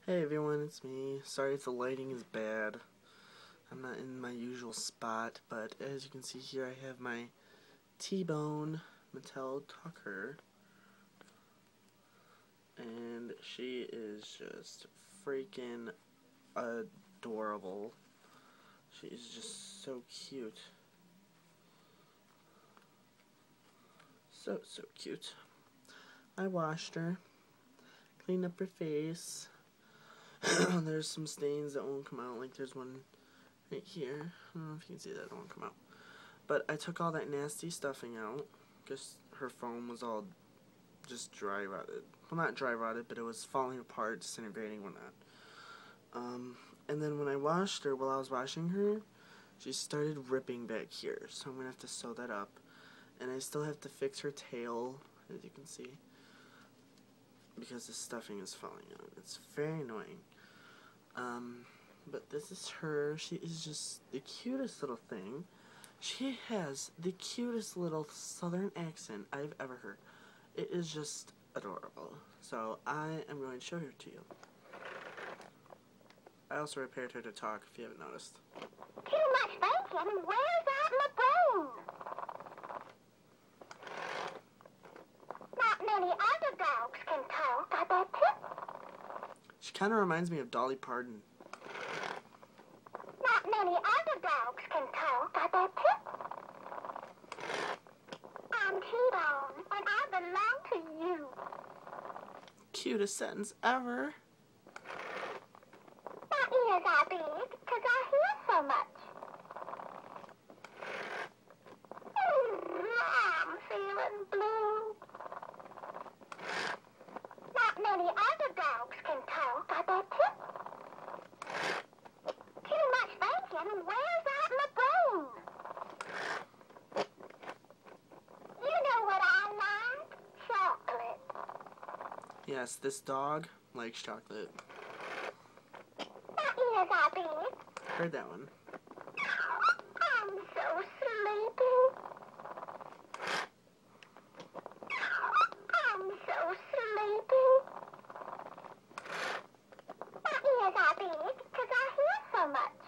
Hey everyone, it's me. Sorry if the lighting is bad. I'm not in my usual spot, but as you can see here, I have my T-Bone Mattel Tucker. And she is just freaking adorable. She is just so cute. So cute. I washed her, cleaned up her face. There's some stains that won't come out, like there's one right here. I don't know if you can see that, it won't come out. But I took all that nasty stuffing out, because her foam was all just dry rotted. Well, not dry rotted, but it was falling apart, disintegrating, whatnot. And then when I washed her, while I was washing her, she started ripping back here, so I'm going to have to sew that up. And I still have to fix her tail, as you can see, because the stuffing is falling out. It's very annoying. But this is her. She is just the cutest little thing. She has the cutest little southern accent I've ever heard. It is just adorable. So I am going to show her to you. I also repaired her to talk, if you haven't noticed. Too much bacon? Where's that in the brain? Not many other dogs can talk, I bet you. She kind of reminds me of Dolly Parton. Not many other dogs can talk, I bet you. I'm T-Bone, and I belong to you. Cutest sentence ever. My ears are big, 'cause I hear so much. I'm feeling blue. Not many other dogs can talk, I bet you. Too much bacon? Where's that in the brain? You know what I like? Chocolate. Yes, this dog likes chocolate. My ears are big. Heard that one. I'm so sleepy. I'm so sleepy. My ears are big 'cause I hear so much.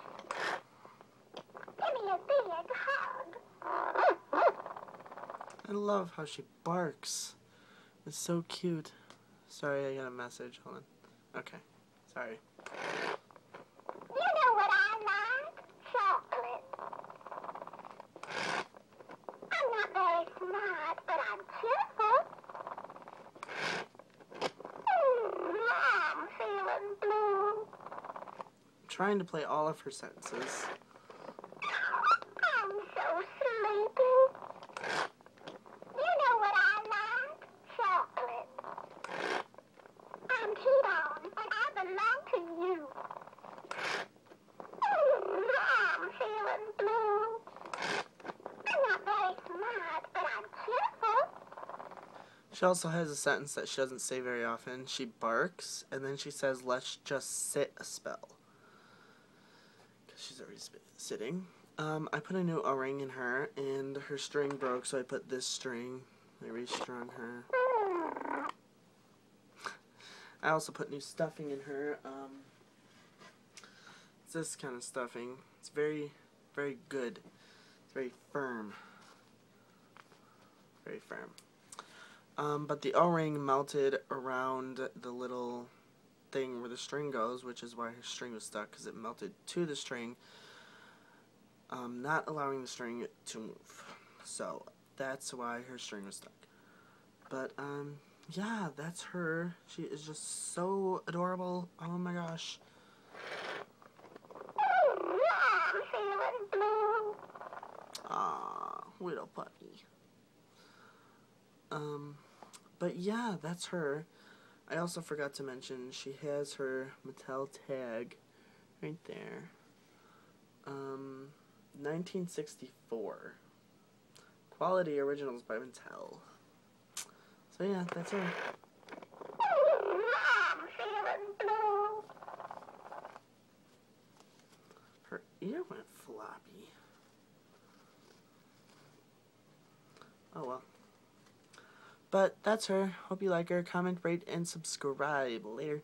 Give me a big hug. I love how she barks. It's so cute. Sorry, I got a message. Hold on. Okay. Sorry. You know what I like? Chocolate. I'm not very smart, but I'm cheerful. I'm feeling blue. I'm trying to play all of her sentences. I'm so sleepy. You know what I like? Chocolate. I'm T-Bone, and I belong to you. I'm feeling blue. I'm not very smart, but I'm cheerful. She also has a sentence that she doesn't say very often. She barks, and then she says, "Let's just sit a spell." Because she's already sitting. I put a new O-ring in her, and her string broke, so I put this string. I restrung her. I also put new stuffing in her. It's this kind of stuffing. It's very, very good. It's very firm. Very firm. But the O-ring melted around the little thing where the string goes, which is why her string was stuck, because it melted to the string, not allowing the string to move. So that's why her string was stuck. But yeah, that's her. She is just so adorable. Oh my gosh. I'm feeling blue. Aw, little puppy. But yeah, that's her. I also forgot to mention she has her Mattel tag right there. 1964. Quality Originals by Mattel. So yeah, that's her. I'm feeling blue. Her ear went floppy. Oh well. But that's her. Hope you like her. Comment, rate, and subscribe. Later.